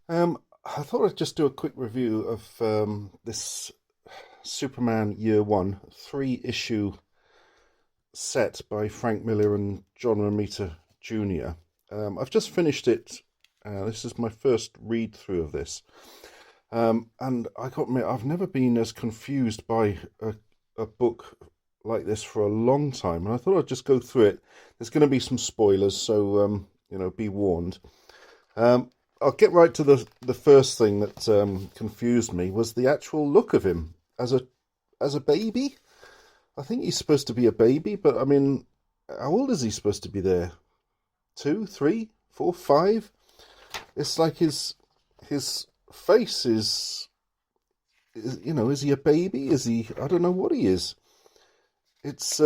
I thought I'd just do a quick review of this Superman Year One three-issue set by Frank Miller and John Romita Jr. I've just finished it. This is my first read through of this, and I got to admit, I've never been as confused by a book like this for a long time. And I thought I'd just go through it. There's going to be some spoilers, so be warned. Um, I'll get right to the first thing that confused me was the actual look of him as a baby. I think he's supposed to be a baby, but I mean, how old is he supposed to be there? 2, 3, 4, 5? It's like his face is he a baby? Is he? I don't know what he is. It's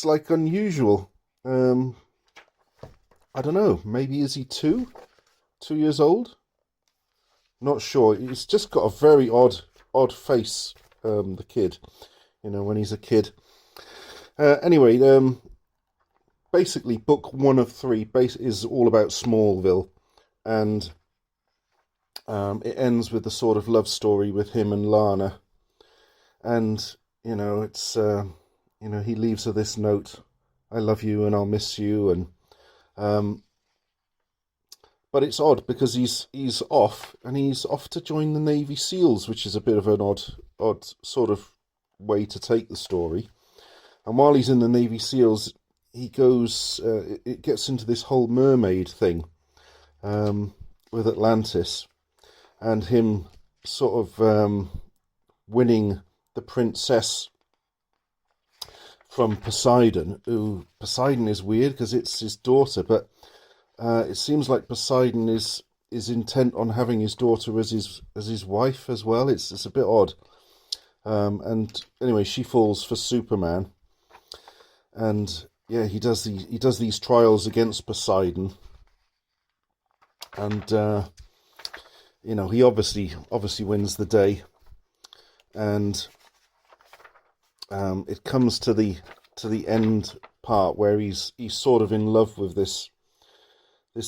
like unusual. Um, I don't know. Maybe is he 2 years old? Not sure. He's just got a very odd face. The kid, when he's a kid. Anyway, basically, book one of three is all about Smallville, and it ends with the sort of love story with him and Lana, and it's he leaves her this note: "I love you and I'll miss you," and um, but it's odd because he's off and he's off to join the Navy SEALs, which is a bit of an odd sort of way to take the story. And while he's in the Navy SEALs, he goes. It gets into this whole mermaid thing with Atlantis, and him sort of winning the princess from Poseidon. Who Poseidon is weird because it's his daughter, but it seems like Poseidon is intent on having his daughter as his wife as well. It's a bit odd. And anyway, she falls for Superman, and yeah, he does these trials against Poseidon, and he obviously wins the day, and it comes to the end part where he's sort of in love with this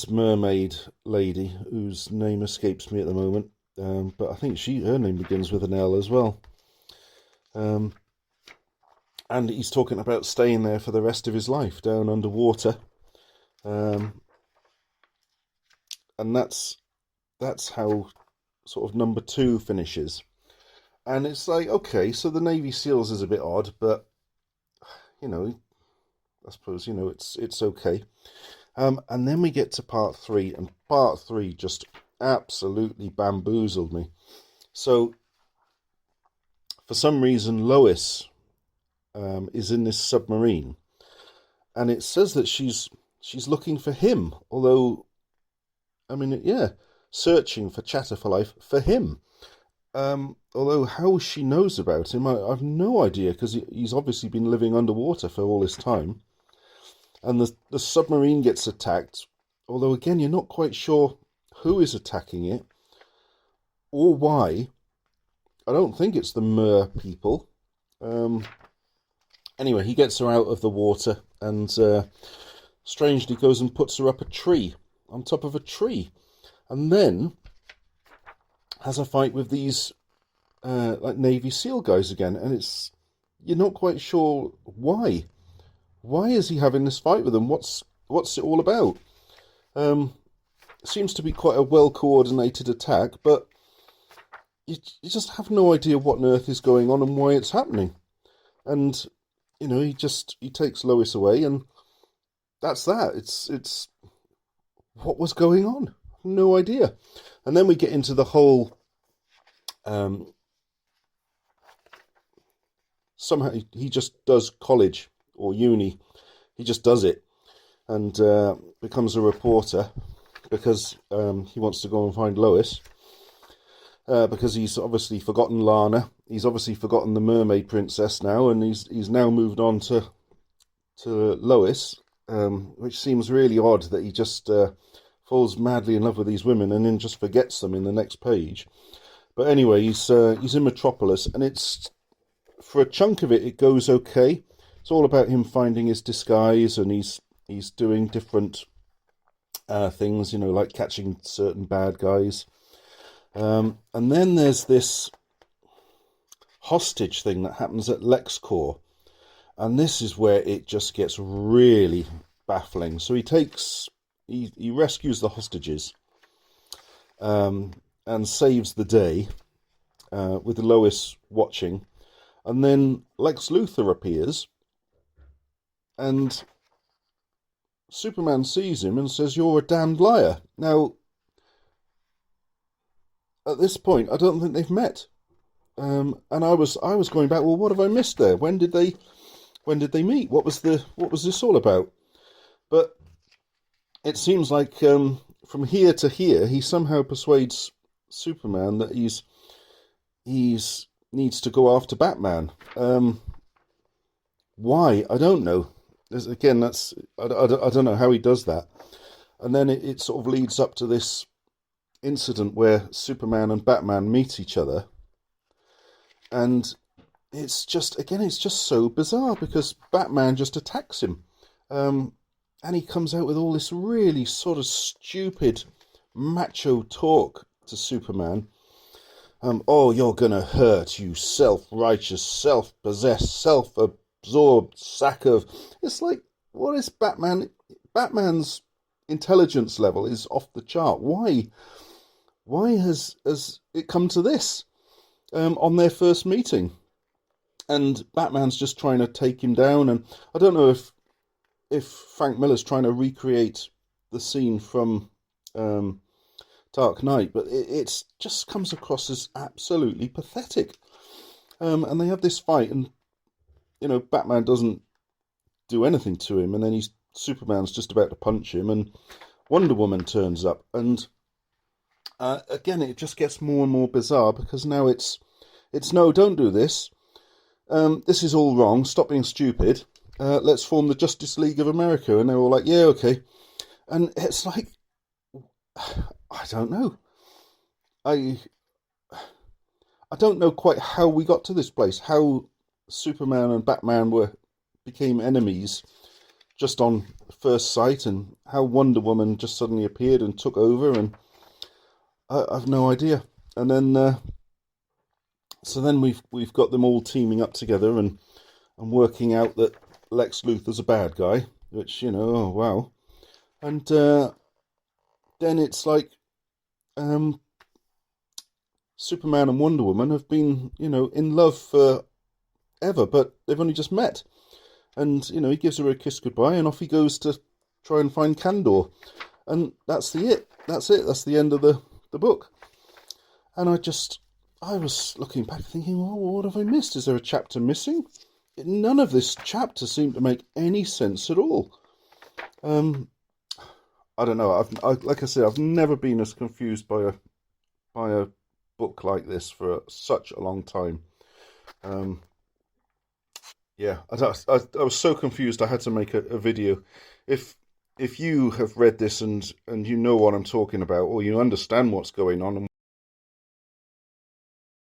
mermaid lady whose name escapes me at the moment, but I think her name begins with an L as well. And he's talking about staying there for the rest of his life, down underwater, and that's how sort of number two finishes. And it's like, okay, so the Navy SEALs is a bit odd, but I suppose it's okay. And then we get to part three, and part three just absolutely bamboozled me. So for some reason, Lois is in this submarine, and it says that she's looking for him. Although, I mean, yeah, searching for Chatter for Life for him. Although how she knows about him, I've no idea, because he's obviously been living underwater for all this time. And the submarine gets attacked. Although again, you're not quite sure who is attacking it or why. I don't think it's the Mer people. Anyway, he gets her out of the water and strangely goes and puts her up a tree, on top of a tree, and then has a fight with these like Navy SEAL guys again, and you're not quite sure why. Why is he having this fight with them? What's it all about? It seems to be quite a well coordinated attack, but you just have no idea what on earth is going on and why it's happening. And he takes Lois away, and that's that. It's what was going on. No idea. And then we get into the whole. Somehow he just does college or uni. He just does it and becomes a reporter because he wants to go and find Lois. Because he's obviously forgotten Lana. He's obviously forgotten the mermaid princess now, and he's now moved on to Lois, which seems really odd that he just falls madly in love with these women and then just forgets them in the next page. But anyway, he's in Metropolis, and it's for a chunk of it, it goes okay. It's all about him finding his disguise, and he's doing different things, like catching certain bad guys. And then there's this hostage thing that happens at LexCorp, and this is where it just gets really baffling. So he rescues the hostages, and saves the day, with Lois watching, and then Lex Luthor appears, and Superman sees him and says, "You're a damned liar." Now, at this point, I don't think they've met. And I was going back. Well, what have I missed there? When did they meet? What was this all about? But it seems like, from here to here, he somehow persuades Superman that he's needs to go after Batman. Why? I don't know. Again, I don't know how he does that. And then it sort of leads up to this incident where Superman and Batman meet each other, and it's just so bizarre because Batman just attacks him, and he comes out with all this really sort of stupid macho talk to Superman. Oh, you're gonna hurt, you self-righteous, self-possessed, self-absorbed sack of... It's like, what is Batman? Batman's intelligence level is off the chart. Why has it come to this, on their first meeting? And Batman's just trying to take him down, and I don't know if Frank Miller's trying to recreate the scene from Dark Knight, but it just comes across as absolutely pathetic. And they have this fight, and Batman doesn't do anything to him, and then Superman's just about to punch him, and Wonder Woman turns up, and again it just gets more and more bizarre because now it's no, don't do this. This is all wrong. Stop being stupid. Let's form the Justice League of America, and they're all like, yeah, okay. And it's like, I don't know. I don't know quite how we got to this place. How Superman and Batman became enemies just on first sight, and how Wonder Woman just suddenly appeared and took over, and I've no idea. And then so then we've got them all teaming up together and working out that Lex Luthor's a bad guy, which, oh wow. And then it's like, Superman and Wonder Woman have been, in love forever, but they've only just met. And, he gives her a kiss goodbye, and off he goes to try and find Kandor. And that's it. That's the end of the book. And I was looking back thinking, well, what have I missed? Is there a chapter missing? None of this chapter seemed to make any sense at all. I don't know. Like I said, I've never been as confused by a book like this for such a long time. Yeah, I was so confused. I had to make a video. If you have read this and you know what I'm talking about, or you understand what's going on and